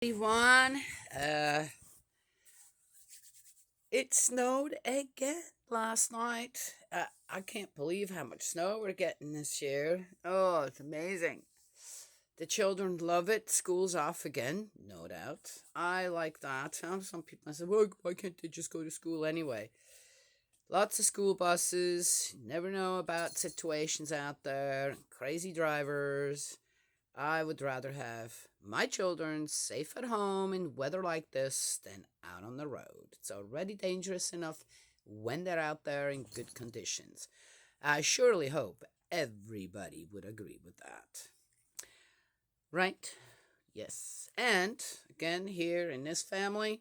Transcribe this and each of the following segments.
Everyone, uh, it snowed again last night. I can't believe how much snow we're getting this year. Oh, it's amazing. The children love it. School's off again, no doubt. I like that. Some people say, well, why can't they just go to school anyway? Lots of school buses. You never know about situations out there. Crazy drivers. I would rather have my children safe at home in weather like this than out on the road. It's already dangerous enough when they're out there in good conditions. I surely hope everybody would agree with that. Right? Yes. And again, here in this family,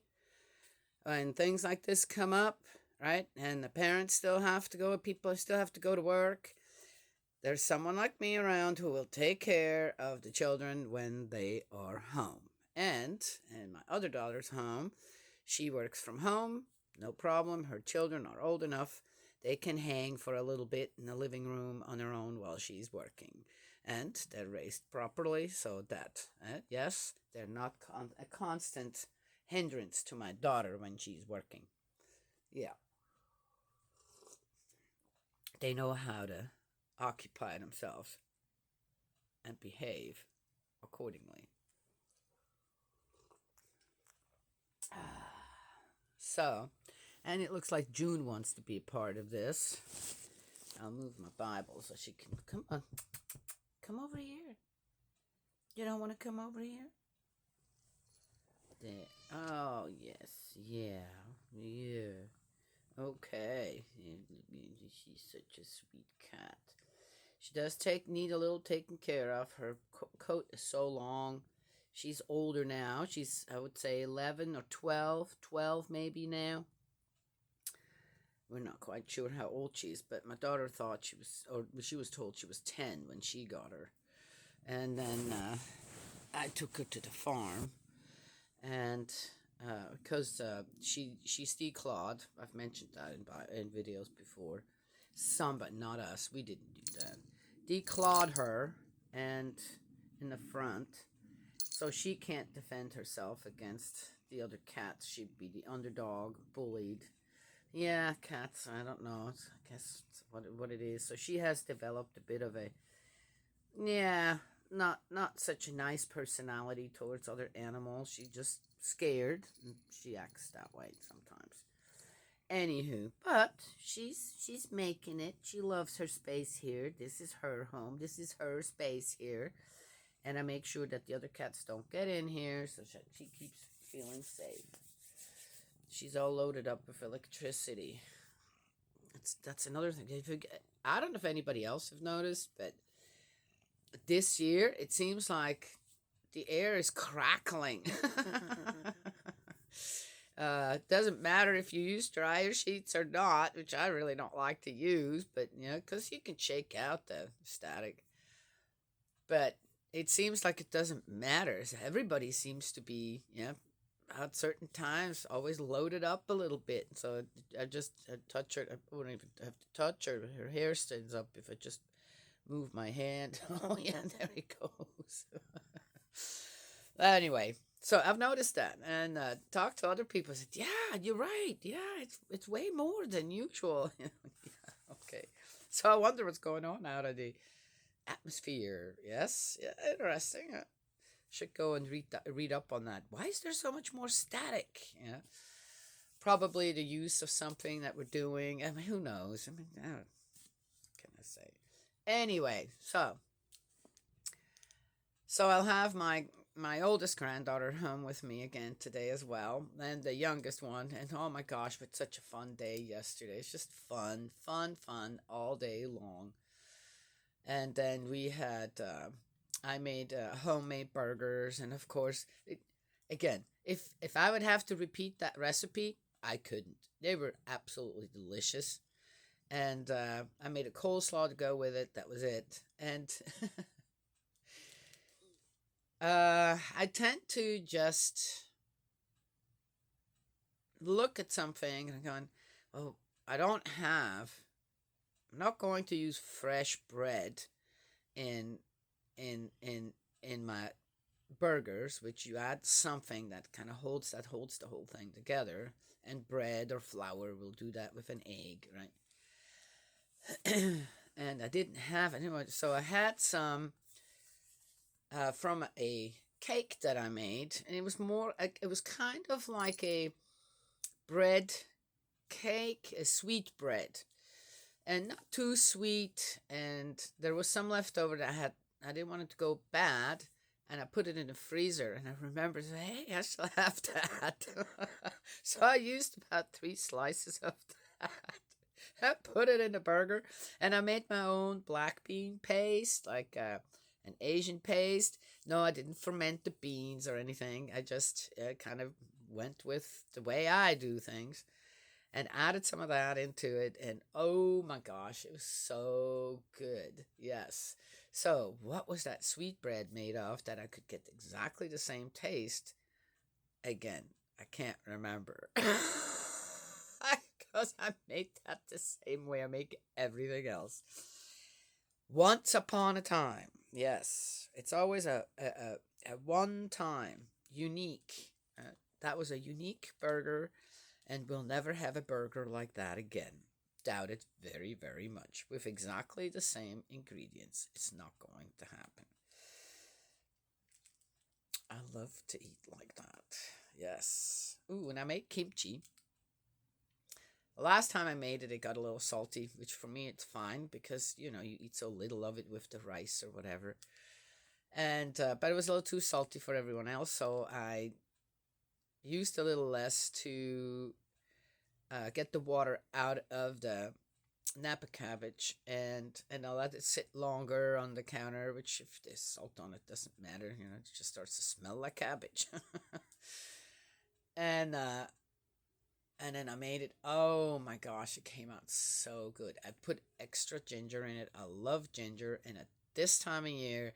when things like this come up, right, and the parents still have to go, people still have to go to work, there's someone like me around who will take care of the children when they are home. And in my other daughter's home, she works from home, no problem. Her children are old enough. They can hang for a little bit in the living room on their own while she's working. And they're raised properly so that, yes, they're not a constant hindrance to my daughter when she's working. Yeah, they know how to occupy themselves and behave accordingly. So, and it looks like June wants to be a part of this. I'll move my Bible so she can come on. Come over here. You don't want to come over here? There. Oh, yes. Yeah. Yeah. Okay. She's such a sweet cat. She does need a little taken care of. Her coat is so long. She's older now. She's, I would say, 11 or 12. 12 maybe now. We're not quite sure how old she is, but my daughter thought she was, or she was told she was 10 when she got her. And then I took her to the farm, and because she's declawed. I've mentioned that in videos before. Some, but not us. We didn't do that. Declawed her, and in the front, so she can't defend herself against the other cats. She'd be the underdog, bullied. Yeah, cats. I don't know. I guess it's what it is. So she has developed a bit of a, yeah, not such a nice personality towards other animals. She's just scared, and she acts that way sometimes. Anywho, but she's making it. She loves her space here. This is her home. This is her space here, and I make sure that the other cats don't get in here, so she keeps feeling safe. She's all loaded up with electricity. That's another thing. I don't know if anybody else have noticed, but this year it seems like the air is crackling. It doesn't matter if you use dryer sheets or not, which I really don't like to use, but because you can shake out the static. But it seems like it doesn't matter. Everybody seems to be, at certain times, always loaded up a little bit. So I touch her. I wouldn't even have to touch her. Her hair stands up if I just move my hand. Oh yeah, there it goes. Anyway, so I've noticed that and talked to other people. Said, "Yeah, you're right. Yeah, it's way more than usual." Yeah, okay, so I wonder what's going on out of the atmosphere. Yes, yeah, interesting. Should go and read up on that. Why is there so much more static? Yeah, probably the use of something that we're doing. I mean, who knows? I mean, what can I say? Anyway, so I'll have my oldest granddaughter home with me again today as well, and the youngest one. And oh my gosh, it's such a fun day yesterday. It's just fun, fun, fun all day long. And then we had I made homemade burgers, and of course, again, if I would have to repeat that recipe, I couldn't. They were absolutely delicious, and I made a coleslaw to go with it. That was it, and I tend to just look at something and going, "Oh, I don't have. I'm not going to use fresh bread in in in in my burgers, which you add something that kind of holds the whole thing together, and bread or flour will do that with an egg, right? And I didn't have it anyway, so I had some from a cake that I made, and it was more. It was kind of like a bread cake, a sweet bread, and not too sweet. And there was some left over that I didn't want it to go bad, and I put it in the freezer. And I remember saying, "Hey, I still have that." So I used about 3 slices of that. I put it in the burger, and I made my own black bean paste, like an Asian paste. No, I didn't ferment the beans or anything. I just kind of went with the way I do things and added some of that into it. And oh my gosh, it was so good. Yes. So, what was that sweet bread made of that I could get exactly the same taste? Again, I can't remember. Because I made that the same way I make everything else. Once upon a time. Yes. It's always a one time, unique. That was a unique burger, and we'll never have a burger like that again. Doubt it very, very much. With exactly the same ingredients, it's not going to happen. I love to eat like that. Yes. Ooh, and I made kimchi. The last time I made it, it got a little salty, which for me it's fine because you eat so little of it with the rice or whatever. And but it was a little too salty for everyone else, so I used a little less to get the water out of the Napa cabbage, and I let it sit longer on the counter. Which, if there's salt on it, doesn't matter. It just starts to smell like cabbage. and and then I made it. Oh my gosh, it came out so good. I put extra ginger in it. I love ginger, and at this time of year,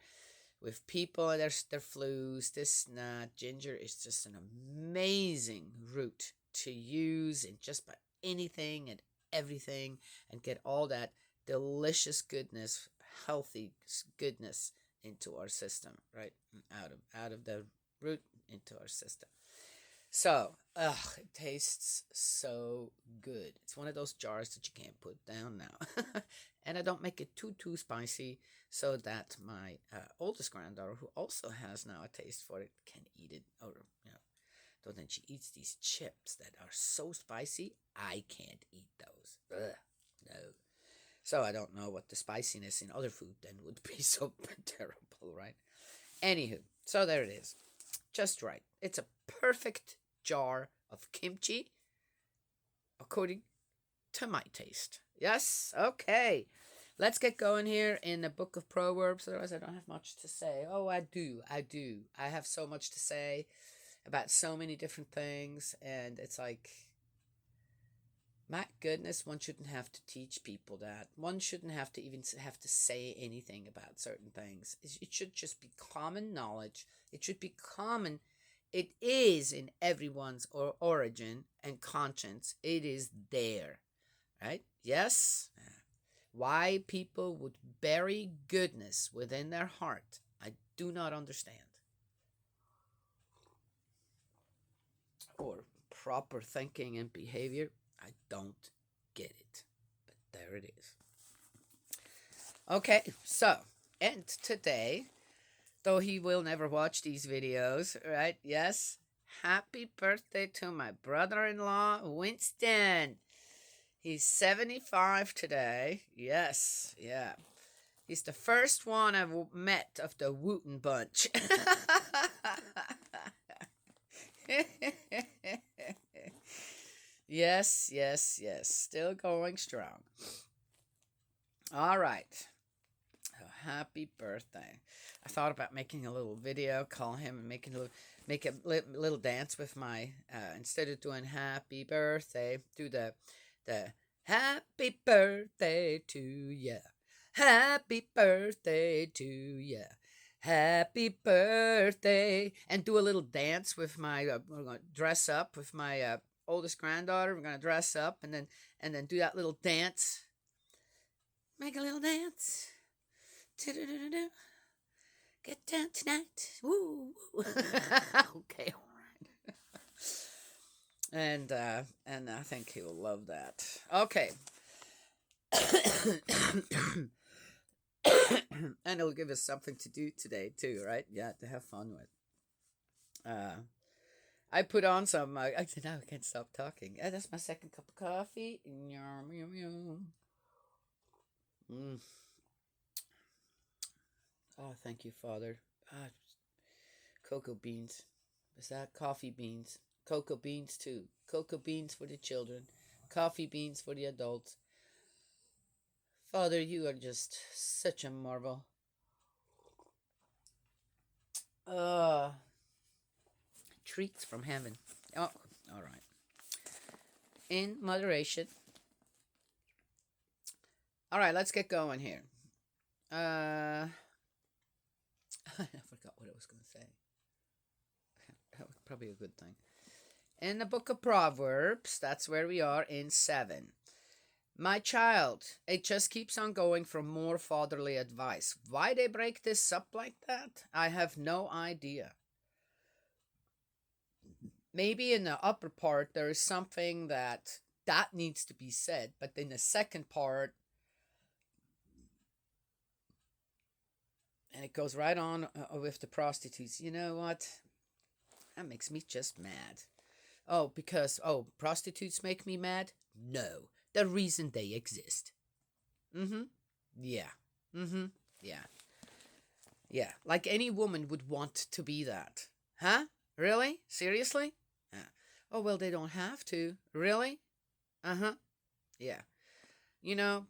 with people and their flus, this not ginger is just an amazing root to use in just about anything and everything, and get all that delicious goodness, healthy goodness into our system, right? Out of the root into our system. So, it tastes so good. It's one of those jars that you can't put down now. And I don't make it too spicy so that my oldest granddaughter, who also has now a taste for it, can eat it. Or, so then she eats these chips that are so spicy, I can't eat those. Ugh, no. So I don't know what the spiciness in other food then would be so terrible, right? Anywho, so there it is. Just right. It's a perfect jar of kimchi according to my taste. Yes? Okay. Let's get going here in the book of Proverbs. Otherwise, I don't have much to say. Oh, I do. I have so much to say about so many different things. And it's like, my goodness, one shouldn't have to teach people that. One shouldn't have to even have to say anything about certain things. It should just be common knowledge. It should be common. It is in everyone's origin and conscience. It is there, right? Yes? Why people would bury goodness within their heart, I do not understand. Or proper thinking and behavior, I don't get it. But there it is. Okay, so, and today, though he will never watch these videos, right? Yes. Happy birthday to my brother-in-law, Winston. He's 75 today. Yes, yeah. He's the first one I've met of the Wooten bunch. Yes, yes, yes. Still going strong. All right. Oh, happy birthday. I thought about making a little video, call him, and make a little dance with my instead of doing happy birthday, do the happy birthday to ya. Happy birthday to ya. Happy birthday. And do a little dance with my we're going to dress up with my oldest granddaughter. We're going to dress up and then do that little dance. Make a little dance. Get down tonight. Woo. Okay, all right. And I think he'll love that. Okay. And it'll give us something to do today too, right? Yeah, to have fun with. Uh, I put on some. I said, now I can't stop talking. That's my second cup of coffee. Yum, yum, yum. Mm. Oh, thank you, Father. Ah, cocoa beans. Is that coffee beans? Cocoa beans too. Cocoa beans for the children. Coffee beans for the adults. Father, you are just such a marvel. Uh, treats from heaven. Oh, all right. In moderation. All right, let's get going here. I forgot what I was going to say. That was probably a good thing. In the book of Proverbs, that's where we are in 7. My child, it just keeps on going for more fatherly advice. Why they break this up like that? I have no idea. Maybe in the upper part there is something that needs to be said, but in the second part, and it goes right on with the prostitutes. You know what? That makes me just mad. Oh, because prostitutes make me mad? No, the reason they exist. Mm-hmm. Yeah. Mm-hmm. Yeah. Yeah. Like any woman would want to be that. Huh? Really? Seriously? Yeah. Oh well, they don't have to. Really? Uh-huh. Yeah. You know,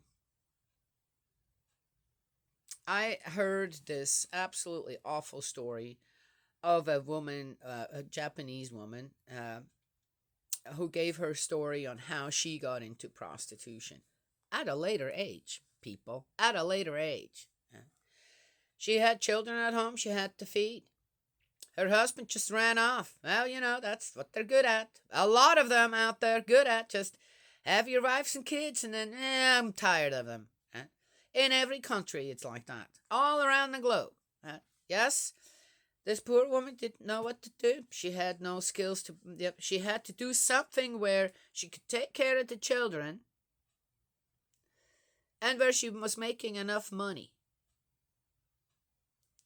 I heard this absolutely awful story of a woman, a Japanese woman, who gave her story on how she got into prostitution at a later age, people. At a later age. She had children at home she had to feed. Her husband just ran off. Well, that's what they're good at. A lot of them out there good at just have your wives and kids and then, I'm tired of them. In every country, it's like that. All around the globe. Yes, this poor woman didn't know what to do. She had no skills to. Yep, she had to do something where she could take care of the children and where she was making enough money.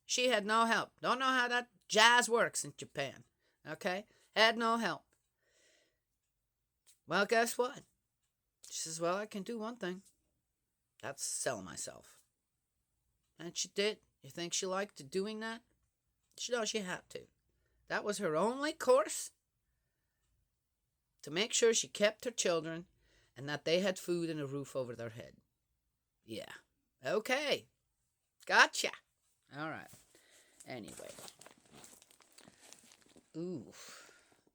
She had no help. Don't know how that jazz works in Japan. Okay? Had no help. Well, guess what? She says, well, I can do one thing. That's sell myself. And she did. You think she liked doing that? She had to. That was her only course to make sure she kept her children and that they had food and a roof over their head. Yeah. Okay. Gotcha. All right. Anyway. Ooh.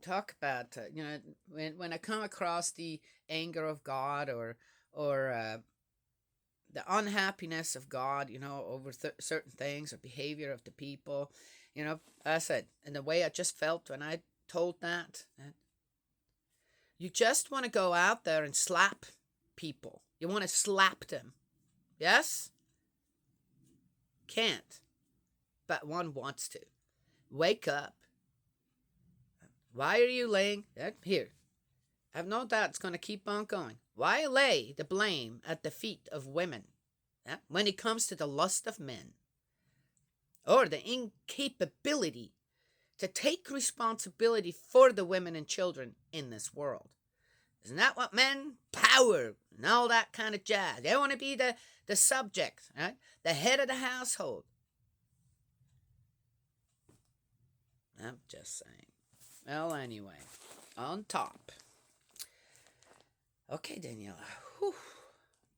Talk about, when I come across the anger of God or the unhappiness of God, over certain things or behavior of the people, I said, and the way I just felt when I told that, you just want to go out there and slap people. You want to slap them. Yes? Can't. But one wants to. Wake up. Why are you laying here? I've no doubt it's going to keep on going. Why lay the blame at the feet of women when it comes to the lust of men or the incapability to take responsibility for the women and children in this world? Isn't that what men? Power and all that kind of jazz. They want to be the subject, right? The head of the household. I'm just saying. Well, anyway, on top. Okay, Daniela. Whew.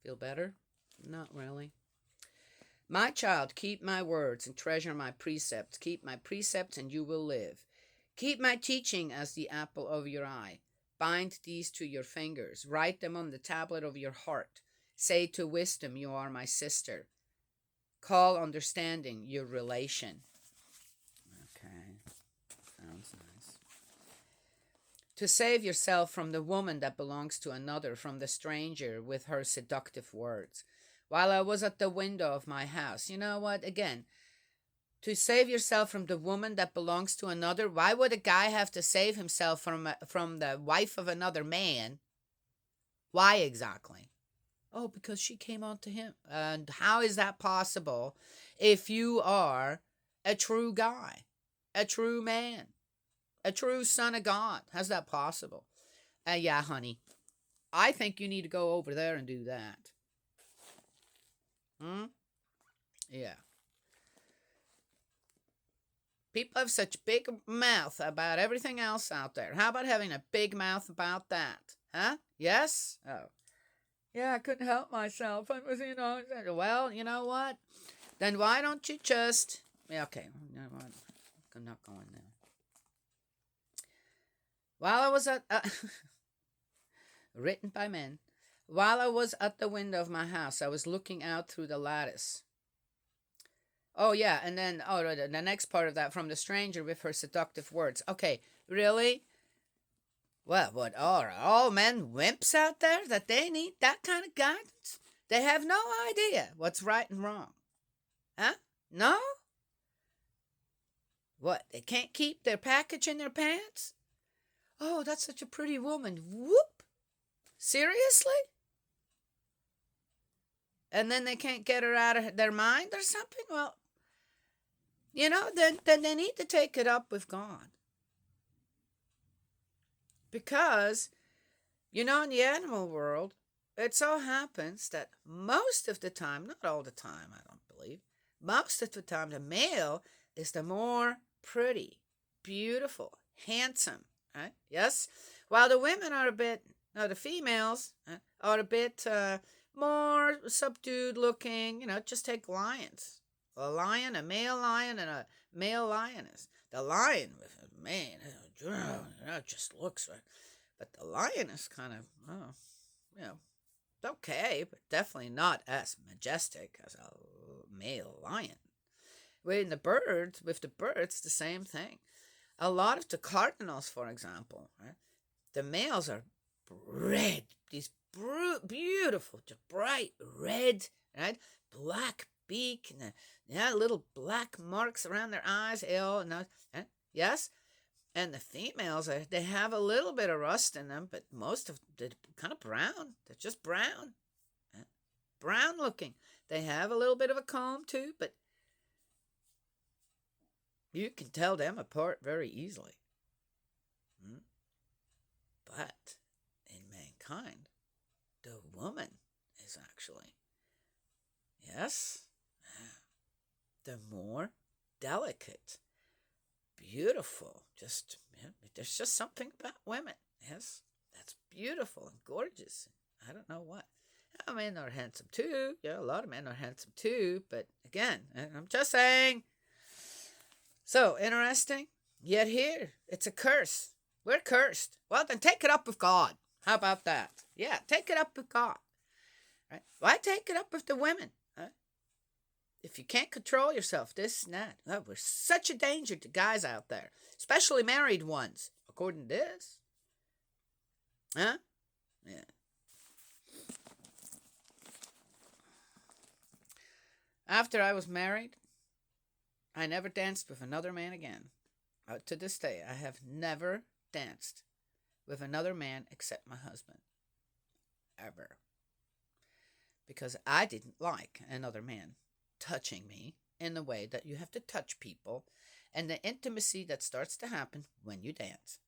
Feel better? Not really. My child, keep my words and treasure my precepts. Keep my precepts and you will live. Keep my teaching as the apple of your eye. Bind these to your fingers. Write them on the tablet of your heart. Say to wisdom, you are my sister. Call understanding your relation. Okay. Sounds nice. To save yourself from the woman that belongs to another, from the stranger with her seductive words. While I was at the window of my house, you know what? Again, To save yourself from the woman that belongs to another? Why would a guy have to save himself from the wife of another man? Why exactly? Oh, because she came on to him. And how is that possible if you are a true guy, a true man, a true son of God? How's that possible? Yeah, honey. I think you need to go over there and do that. Hmm? Yeah. People have such big mouth about everything else out there. How about having a big mouth about that? Huh? Yes? Oh. Yeah, I couldn't help myself. I was, well, you know what? Then why don't you just. Yeah, okay. You know what? I'm not going there. While I was at. Written by men. While I was at the window of my house, I was looking out through the lattice. Oh, yeah, and then, the next part of that, from the stranger with her seductive words. Okay, really? Well, what are all men wimps out there that they need that kind of guidance? They have no idea what's right and wrong. Huh? No? What, they can't keep their package in their pants? Oh, that's such a pretty woman. Whoop! Seriously? And then they can't get her out of their mind or something? Well, then they need to take it up with God. Because, in the animal world, it so happens that most of the time, not all the time, I don't believe, most of the time, the male is the more pretty, beautiful, handsome, right? Yes? While the women are a bit, no, the females are a bit more subdued looking, just take lions. A lion, a male lion, and a male lioness. The lion with a mane, just looks right. But the lioness kind of, okay, but definitely not as majestic as a male lion. With the birds, the same thing. A lot of the cardinals, for example, right? The males are red, these beautiful, just bright red, right? Black beak, and little black marks around their eyes, yes. And the females, they have a little bit of rust in them, but most of them kind of brown. They're just brown, brown looking. They have a little bit of a comb too, but you can tell them apart very easily. But in mankind, the woman is actually, yes, the more delicate, beautiful. There's just something about women. Yes, that's beautiful and gorgeous. I don't know what. Men are handsome too. Yeah, a lot of men are handsome too. But again, I'm just saying. So interesting. Yet here, it's a curse. We're cursed. Well, then take it up with God. How about that? Yeah, take it up with God. Right? Why take it up with the women? Huh? If you can't control yourself, this and that. Oh, we're such a danger to guys out there, especially married ones, according to this. Huh? Yeah. After I was married, I never danced with another man again. To this day, I have never danced with another man except my husband. Ever. Because I didn't like another man touching me in the way that you have to touch people and the intimacy that starts to happen when you dance.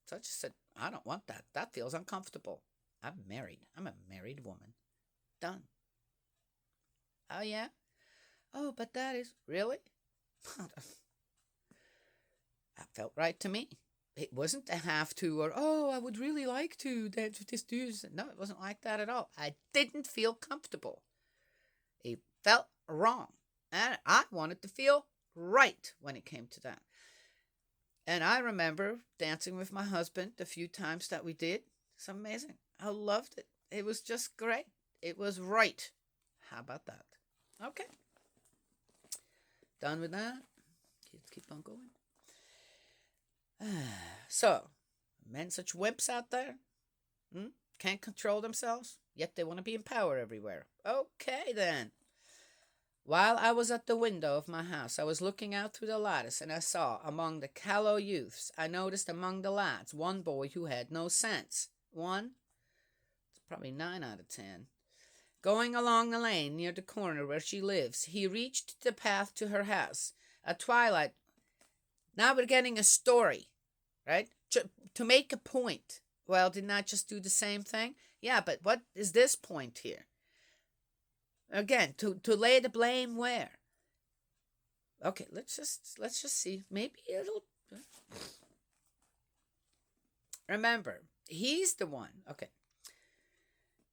So I just said, I don't want that. That feels uncomfortable. I'm married. I'm a married woman. Done. Oh, yeah? Oh, but that is. Really? That felt right to me. It wasn't a have to or, I would really like to dance with this dude. No, it wasn't like that at all. I didn't feel comfortable. It felt wrong. And I wanted to feel right when it came to that. And I remember dancing with my husband the few times that we did. It's amazing. I loved it. It was just great. It was right. How about that? Okay. Done with that. Let's keep on going. So, men such wimps out there? Can't control themselves, yet they want to be in power everywhere. Okay, then. While I was at the window of my house, I was looking out through the lattice, and I saw among the callow youths, I noticed among the lads, one boy who had no sense. One? It's probably 9 out of 10. Going along the lane near the corner where she lives, he reached the path to her house. At twilight, now we're getting a story, right? To make a point. Well, didn't I just do the same thing? Yeah, but what is this point here? Again, to lay the blame where? Okay, let's just see. Maybe it'll remember. He's the one. Okay.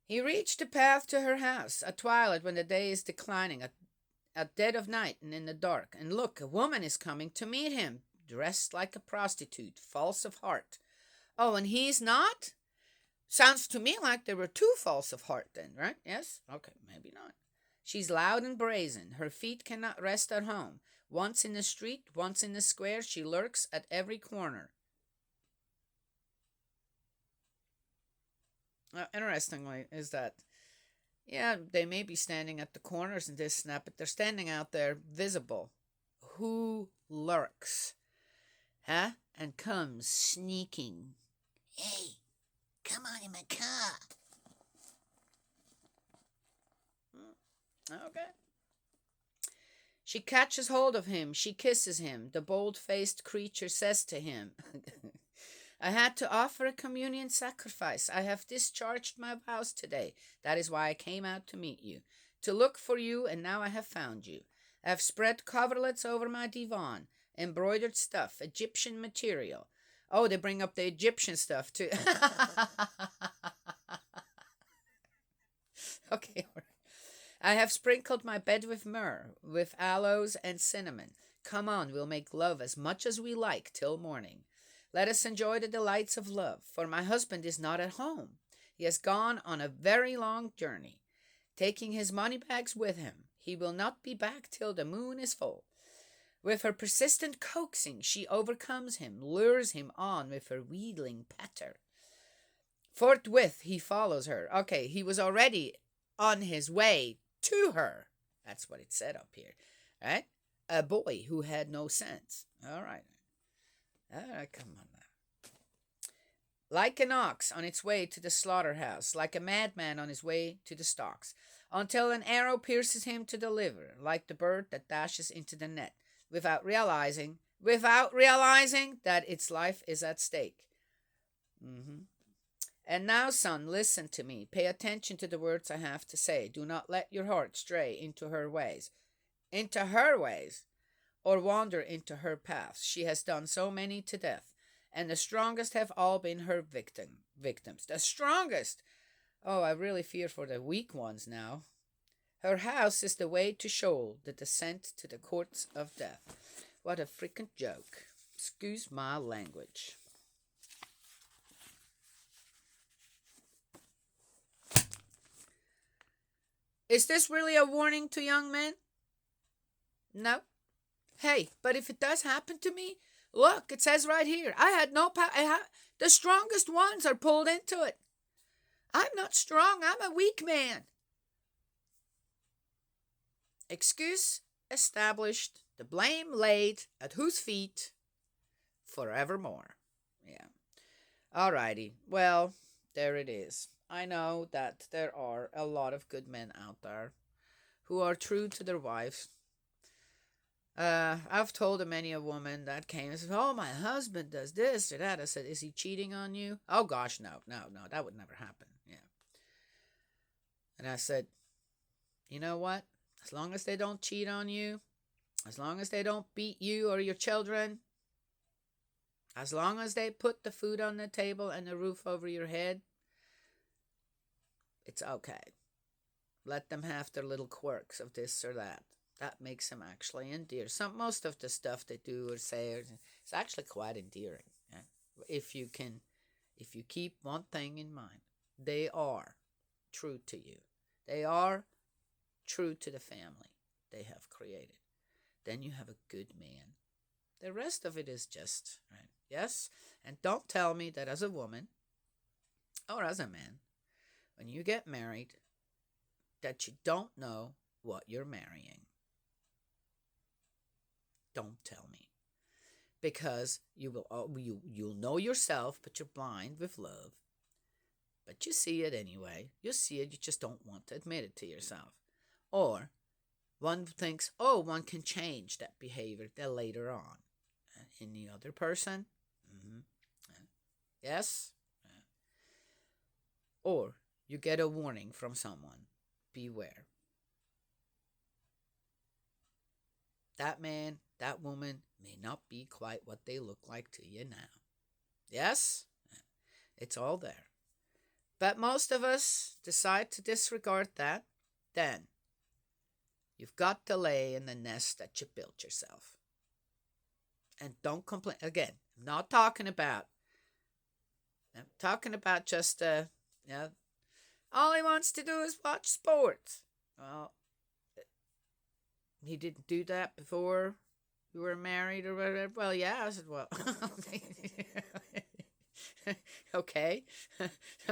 He reached the path to her house at twilight when the day is declining, at dead of night and in the dark. And look, a woman is coming to meet him, dressed like a prostitute, false of heart. Oh, and he's not? Sounds to me like there were two false of heart then, right? Yes? Okay, maybe not. She's loud and brazen. Her feet cannot rest at home. Once in the street, once in the square, she lurks at every corner. Interestingly, is that, yeah, they may be standing at the corners in this snap, but they're standing out there visible. Who lurks? Huh? And comes sneaking. Hey, come on in my car. Okay. She catches hold of him. She kisses him. The bold-faced creature says to him, I had to offer a communion sacrifice. I have discharged my vows today. That is why I came out to meet you, to look for you, and now I have found you. I have spread coverlets over my divan, embroidered stuff, Egyptian material. Oh, they bring up the Egyptian stuff too. Okay. I have sprinkled my bed with myrrh, with aloes and cinnamon. Come on, we'll make love as much as we like till morning. Let us enjoy the delights of love, for my husband is not at home. He has gone on a very long journey, taking his money bags with him. He will not be back till the moon is full. With her persistent coaxing, she overcomes him, lures him on with her wheedling patter. Forthwith he follows her. Okay, he was already on his way to her. That's what it said up here, right? A boy who had no sense. All right. Come on now. Like an ox on its way to the slaughterhouse, like a madman on his way to the stocks, until an arrow pierces him to the liver, like the bird that dashes into the net, without realizing that its life is at stake. Mm-hmm. And now, son, listen to me. Pay attention to the words I have to say. Do not let your heart stray into her ways. Into her ways, or wander into her paths. She has done so many to death, and the strongest have all been her victims. The strongest! Oh, I really fear for the weak ones now. Her house is the way to Sheol, the descent to the courts of death. What a freaking joke. Excuse my language. Is this really a warning to young men? No. Hey, but if it does happen to me, look, it says right here, I had no power. The strongest ones are pulled into it. I'm not strong. I'm a weak man. Excuse established. The blame laid at whose feet? Forevermore. Yeah. Alrighty. Well, there it is. I know that there are a lot of good men out there who are true to their wives. I've told many a woman that came and said, "Oh, my husband does this or that." I said, "Is he cheating on you?" "Oh gosh, no, that would never happen." Yeah. And I said, "You know what? As long as they don't cheat on you, as long as they don't beat you or your children, as long as they put the food on the table and the roof over your head, it's okay. Let them have their little quirks of this or that. That makes them actually endear. Most of the stuff they do or say is actually quite endearing. Yeah? If you keep one thing in mind, they are true to you. They are true to the family they have created. Then you have a good man. The rest of it is just, right? Yes? And don't tell me that as a woman or as a man, when you get married, that you don't know what you're marrying. don't tell me. Because you'll know yourself, but you're blind with love. But you see it anyway. You see it, you just don't want to admit it to yourself. Or one thinks, oh, one can change that behavior then later on. In the other person, mm-hmm. Yes. Or you get a warning from someone. Beware. That man, that woman may not be quite what they look like to you now. Yes? It's all there. But most of us decide to disregard that. Then you've got to lay in the nest that you built yourself. And don't complain. Again, I'm not talking about. I'm talking about just all he wants to do is watch sports. Well, he didn't do that before you were married or whatever. Well, yeah. I said, well, okay.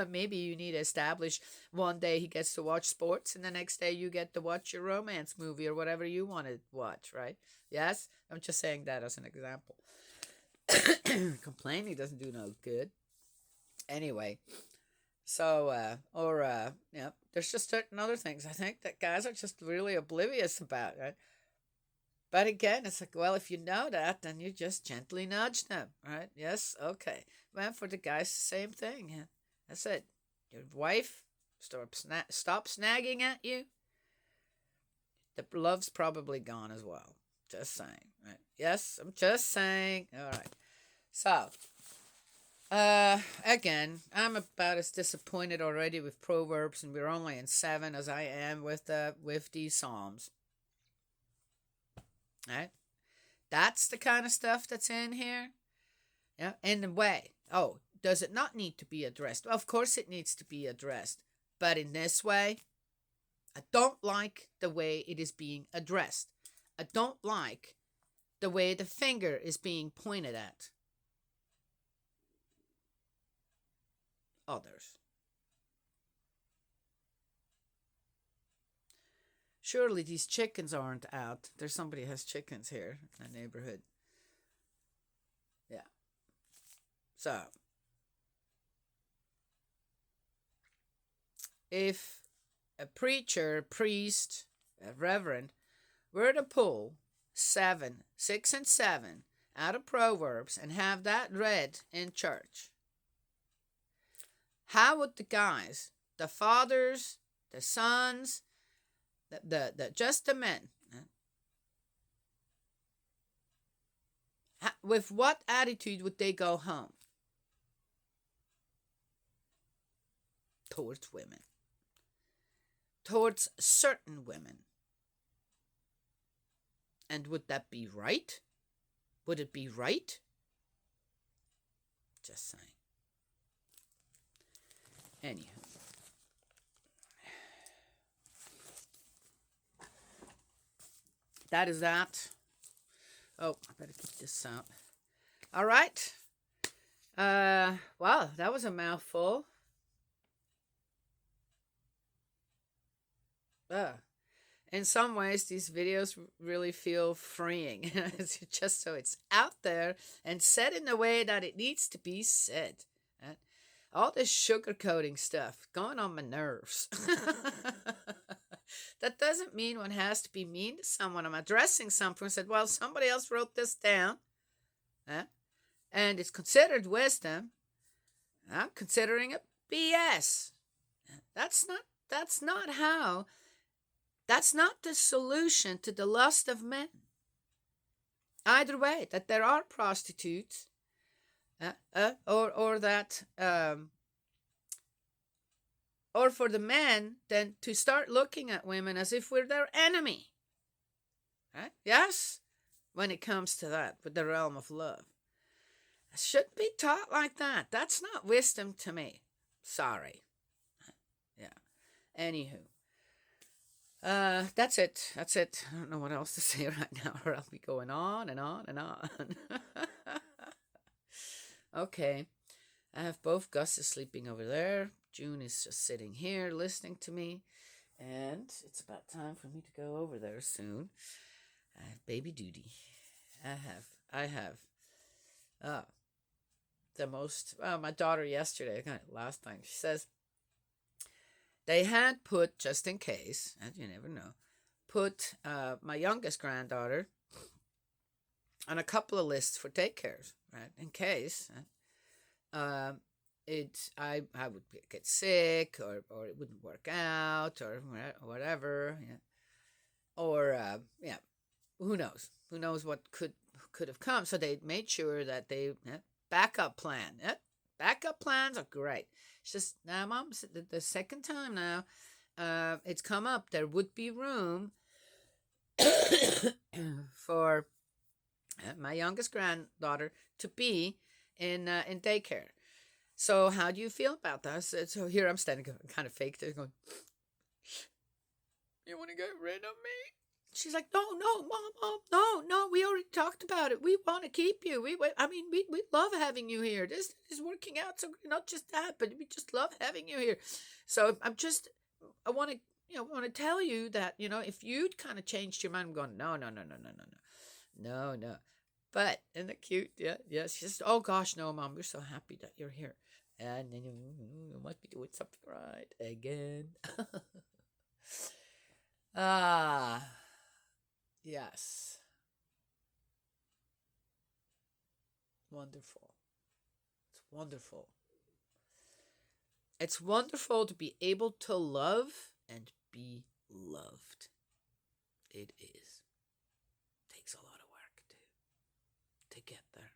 Maybe you need to establish one day he gets to watch sports and the next day you get to watch your romance movie or whatever you want to watch, right? Yes? I'm just saying that as an example. Complaining doesn't do no good. Anyway, so, there's just certain other things I think that guys are just really oblivious about, right? But again, it's like, well, if you know that, then you just gently nudge them, right? Yes, okay. Well, for the guys, the same thing. Yeah. That's it. Your wife stop snagging at you. The love's probably gone as well. Just saying, right? Yes, I'm just saying. All right. So, again, I'm about as disappointed already with Proverbs, and we're only in 7 as I am with these Psalms. Right? That's the kind of stuff that's in here. Yeah, in the way. Oh, does it not need to be addressed? Well, of course it needs to be addressed. But in this way, I don't like the way it is being addressed. I don't like the way the finger is being pointed at others. Surely these chickens aren't out. There's somebody who has chickens here in the neighborhood. Yeah. So, if a preacher, priest, a reverend were to pull 6 and 7 out of Proverbs and have that read in church, how would the guys, the fathers, the sons, just the men, with what attitude would they go home towards women, towards certain women? And would that be right? Would it be right? Just saying. Anyhow. That is that. Oh, I better keep this out. All right. Wow, that was a mouthful. In some ways, these videos really feel freeing. It's just so it's out there and said in the way that it needs to be said. All this sugarcoating stuff going on my nerves. That doesn't mean one has to be mean to someone. I'm addressing something and said, well, somebody else wrote this down. And it's considered wisdom. I'm considering it BS. That's not the solution to the lust of men. Either way, that there are prostitutes, or that, or for the men, then to start looking at women as if we're their enemy. Right? Yes? When it comes to that, with the realm of love. It shouldn't be taught like that. That's not wisdom to me. Sorry. Yeah. Anywho. That's it. I don't know what else to say right now, or I'll be going on and on and on. Okay. I have both Gus's sleeping over there. June is just sitting here listening to me. And it's about time for me to go over there soon. I have baby duty. I have. I have. Uh, the most, my daughter yesterday, kind of last night, she says they had put, just in case, and you never know, put my youngest granddaughter on a couple of lists for daycares, right? In case I would get sick, or it wouldn't work out, or whatever, yeah. Or yeah, who knows? Who knows what could have come? So they made sure that they, backup plan. Backup plans are great. It's just now, Mom, the second time now, it's come up. There would be room for my youngest granddaughter to be in daycare. So how do you feel about that? So here I'm standing, kind of fake, there, going, "You want to get rid of me?" She's like, "No, no, Mom, no, no. We already talked about it. We want to keep you. We love having you here. This is working out. So not just that, but we just love having you here. So I want to, want to tell you that, if you'd kind of changed your mind, I'm going, no, no, no, no, no, no, no, no, no. But isn't it cute? Yeah, yeah. She says, "Oh gosh, no, Mom. We're so happy that you're here, and then you must be doing something right again." Ah. Yes. Wonderful. It's wonderful. It's wonderful to be able to love and be loved. It is. Takes a lot of work to get there.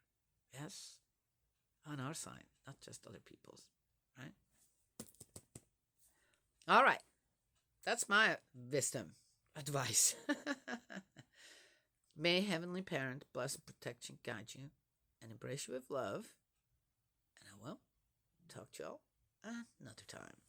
Yes? On our side, not just other people's. Right? All right. That's my wisdom advice. May Heavenly Parent bless and protect you, guide you, and embrace you with love. And I will talk to y'all another time.